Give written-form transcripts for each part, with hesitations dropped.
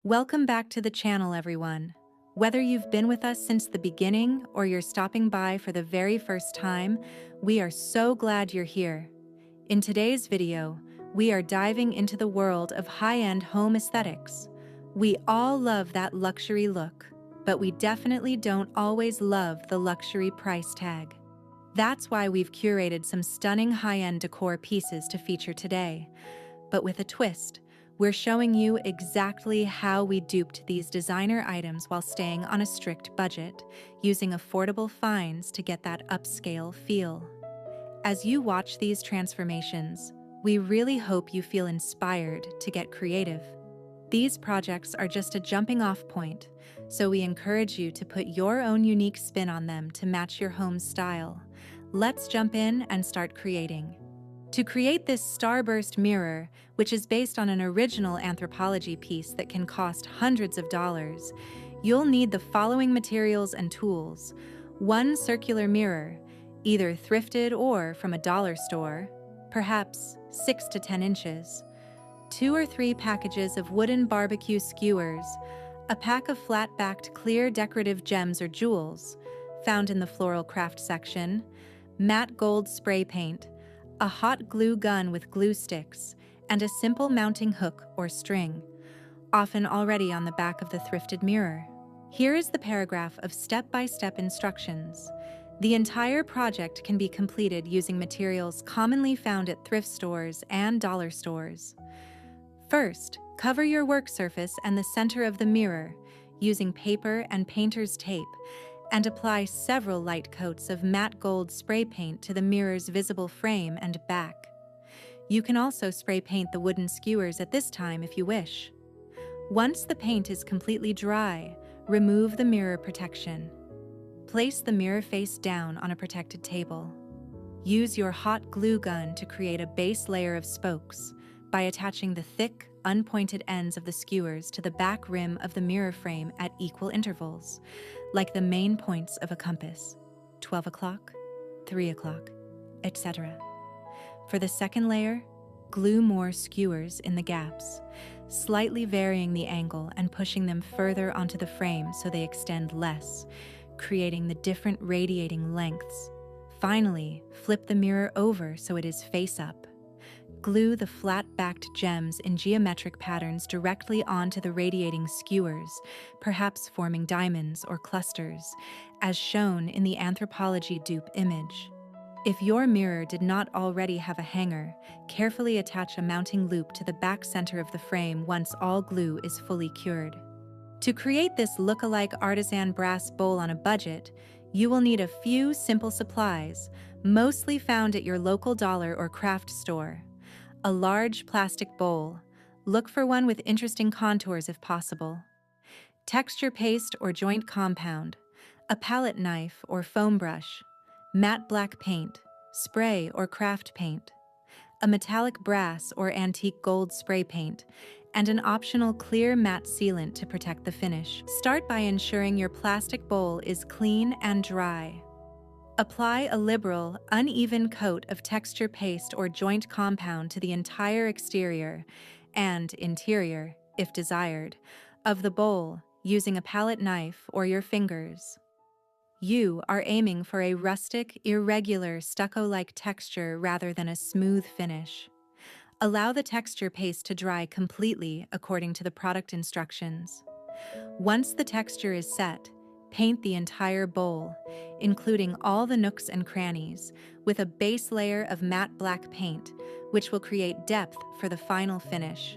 Welcome back to the channel, everyone. Whether you've been with us since the beginning or you're stopping by for the very first time, we are so glad you're here. In today's video, we are diving into the world of high-end home aesthetics. We all love that luxury look, but we definitely don't always love the luxury price tag. That's why we've curated some stunning high-end decor pieces to feature today. But with a twist, we're showing you exactly how we duped these designer items while staying on a strict budget, using affordable finds to get that upscale feel. As you watch these transformations, we really hope you feel inspired to get creative. These projects are just a jumping-off point, so we encourage you to put your own unique spin on them to match your home's style. Let's jump in and start creating. To create this starburst mirror, which is based on an original anthropology piece that can cost hundreds of dollars, you'll need the following materials and tools. One circular mirror, either thrifted or from a dollar store, perhaps 6 to 10 inches. 2 or 3 packages of wooden barbecue skewers, a pack of flat-backed clear decorative gems or jewels, found in the floral craft section, matte gold spray paint, a hot glue gun with glue sticks, and a simple mounting hook or string, often already on the back of the thrifted mirror. Here is the paragraph of step-by-step instructions. The entire project can be completed using materials commonly found at thrift stores and dollar stores. First, cover your work surface and the center of the mirror using paper and painter's tape, and apply several light coats of matte gold spray paint to the mirror's visible frame and back. You can also spray paint the wooden skewers at this time if you wish. Once the paint is completely dry, remove the mirror protection. Place the mirror face down on a protected table. Use your hot glue gun to create a base layer of spokes by attaching the thick, unpointed ends of the skewers to the back rim of the mirror frame at equal intervals, like the main points of a compass, 12 o'clock, 3 o'clock, etc. For the second layer, glue more skewers in the gaps, slightly varying the angle and pushing them further onto the frame so they extend less, creating the different radiating lengths. Finally, flip the mirror over so it is face up. Glue the flat-backed gems in geometric patterns directly onto the radiating skewers, perhaps forming diamonds or clusters, as shown in the Anthropology dupe image. If your mirror did not already have a hanger, carefully attach a mounting loop to the back center of the frame once all glue is fully cured. To create this look-alike artisan brass bowl on a budget, you will need a few simple supplies, mostly found at your local dollar or craft store. A large plastic bowl. Look for one with interesting contours if possible. Texture paste or joint compound. A palette knife or foam brush. Matte black paint, spray or craft paint. A metallic brass or antique gold spray paint, and an optional clear matte sealant to protect the finish. Start by ensuring your plastic bowl is clean and dry. Apply a liberal, uneven coat of texture paste or joint compound to the entire exterior and interior, if desired, of the bowl using a palette knife or your fingers. You are aiming for a rustic, irregular, stucco-like texture rather than a smooth finish. Allow the texture paste to dry completely according to the product instructions. Once the texture is set, paint the entire bowl, including all the nooks and crannies, with a base layer of matte black paint, which will create depth for the final finish.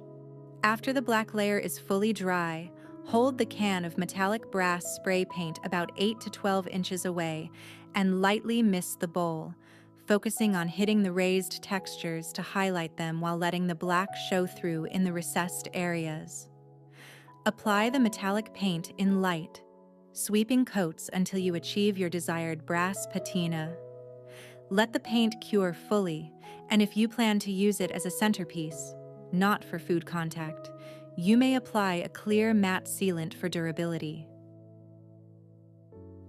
After the black layer is fully dry, hold the can of metallic brass spray paint about 8 to 12 inches away and lightly mist the bowl, focusing on hitting the raised textures to highlight them while letting the black show through in the recessed areas. Apply the metallic paint in light, sweeping coats until you achieve your desired brass patina. Let the paint cure fully, and if you plan to use it as a centerpiece, not for food contact, you may apply a clear matte sealant for durability.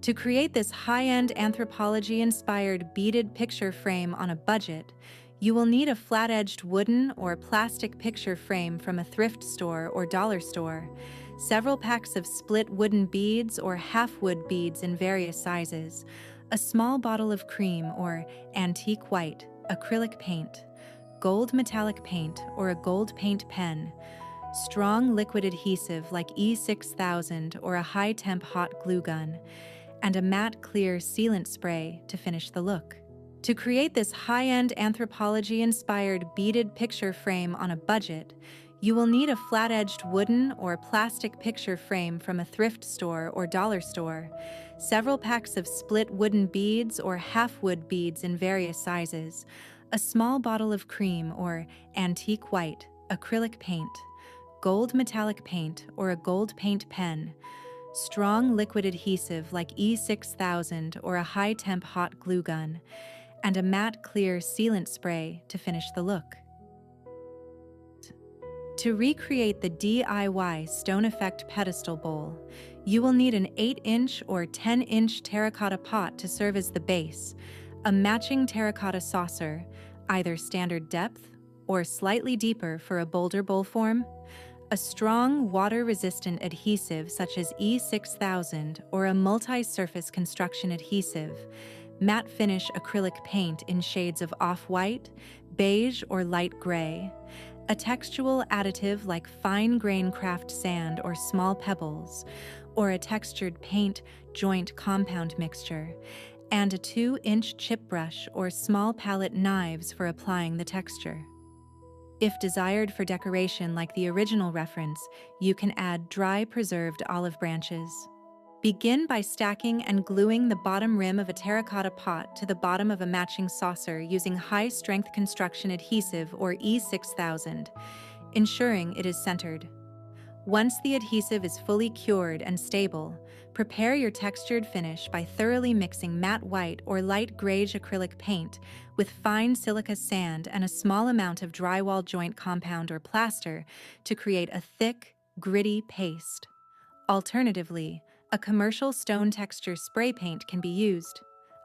To create this high-end anthropology-inspired beaded picture frame on a budget, you will need a flat-edged wooden or plastic picture frame from a thrift store or dollar store, several packs of split wooden beads or half-wood beads in various sizes, a small bottle of cream or antique white, acrylic paint, gold metallic paint or a gold paint pen, strong liquid adhesive like E6000 or a high-temp hot glue gun, and a matte clear sealant spray to finish the look. To create this high-end anthropology-inspired beaded picture frame on a budget, you will need a flat-edged wooden or plastic picture frame from a thrift store or dollar store, several packs of split wooden beads or half-wood beads in various sizes, a small bottle of cream or antique white, acrylic paint, gold metallic paint or a gold paint pen, strong liquid adhesive like E6000 or a high-temp hot glue gun, and a matte clear sealant spray to finish the look. To recreate the DIY stone effect pedestal bowl, you will need an 8-inch or 10-inch terracotta pot to serve as the base, a matching terracotta saucer, either standard depth or slightly deeper for a bolder bowl form, a strong water-resistant adhesive such as E6000 or a multi-surface construction adhesive, matte finish acrylic paint in shades of off-white, beige or light gray, a textual additive like fine-grain craft sand or small pebbles, or a textured paint joint compound mixture, and a 2-inch chip brush or small palette knives for applying the texture. If desired for decoration like the original reference, you can add dry preserved olive branches. Begin by stacking and gluing the bottom rim of a terracotta pot to the bottom of a matching saucer using high-strength construction adhesive or E6000, ensuring it is centered. Once the adhesive is fully cured and stable, prepare your textured finish by thoroughly mixing matte white or light grayish acrylic paint with fine silica sand and a small amount of drywall joint compound or plaster to create a thick, gritty paste. Alternatively, a commercial stone texture spray paint can be used.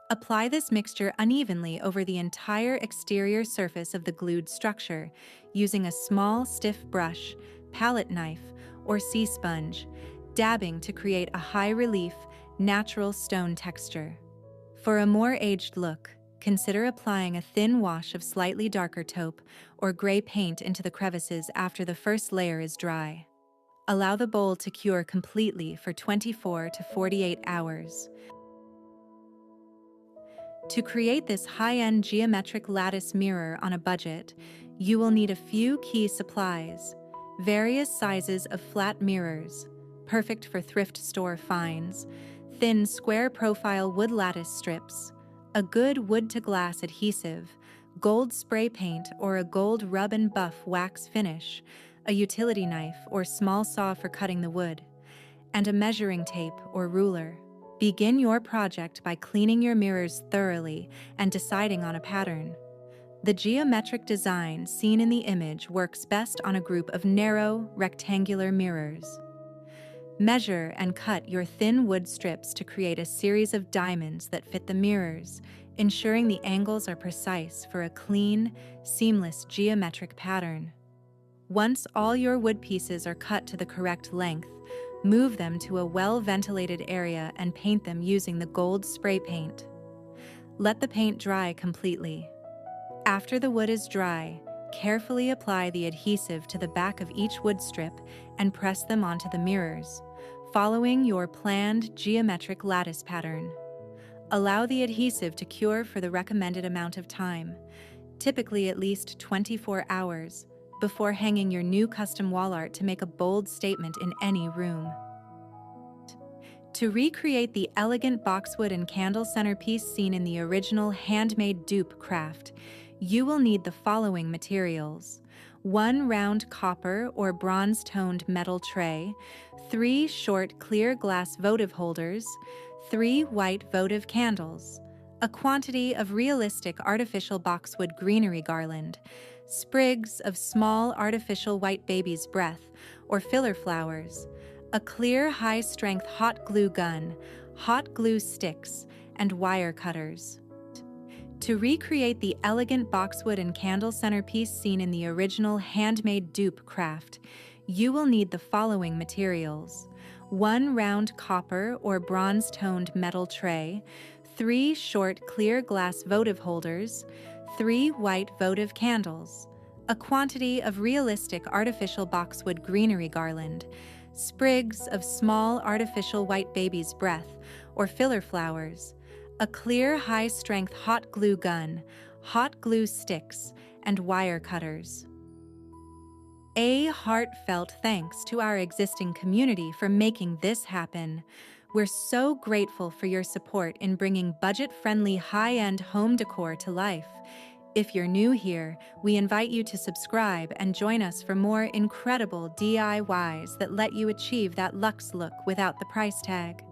Apply this mixture unevenly over the entire exterior surface of the glued structure using a small, stiff brush, palette knife, or sea sponge, dabbing to create a high-relief, natural stone texture. For a more aged look, consider applying a thin wash of slightly darker taupe or gray paint into the crevices after the first layer is dry. Allow the bowl to cure completely for 24 to 48 hours. To create this high-end geometric lattice mirror on a budget, you will need a few key supplies: various sizes of flat mirrors, perfect for thrift store finds, thin square profile wood lattice strips, a good wood-to-glass adhesive, gold spray paint or a gold rub and buff wax finish, a utility knife or small saw for cutting the wood, and a measuring tape or ruler. Begin your project by cleaning your mirrors thoroughly and deciding on a pattern. The geometric design seen in the image works best on a group of narrow, rectangular mirrors. Measure and cut your thin wood strips to create a series of diamonds that fit the mirrors, ensuring the angles are precise for a clean, seamless geometric pattern. Once all your wood pieces are cut to the correct length, move them to a well-ventilated area and paint them using the gold spray paint. Let the paint dry completely. After the wood is dry, carefully apply the adhesive to the back of each wood strip and press them onto the mirrors, following your planned geometric lattice pattern. Allow the adhesive to cure for the recommended amount of time, typically at least 24 hours, before hanging your new custom wall art to make a bold statement in any room. To recreate the elegant boxwood and candle centerpiece seen in the original handmade dupe craft, you will need the following materials: 1 round copper or bronze-toned metal tray, 3 short clear glass votive holders, 3 white votive candles, a quantity of realistic artificial boxwood greenery garland, sprigs of small artificial white baby's breath or filler flowers, a clear high-strength hot glue gun, hot glue sticks, and wire cutters. To recreate the elegant boxwood and candle centerpiece seen in the original handmade dupe craft, you will need the following materials: 1 round copper or bronze-toned metal tray, 3 short clear glass votive holders, 3 white votive candles, a quantity of realistic artificial boxwood greenery garland, sprigs of small artificial white baby's breath or filler flowers, a clear high-strength hot glue gun, hot glue sticks, and wire cutters. A heartfelt thanks to our existing community for making this happen. We're so grateful for your support in bringing budget-friendly high-end home decor to life. If you're new here, we invite you to subscribe and join us for more incredible DIYs that let you achieve that luxe look without the price tag.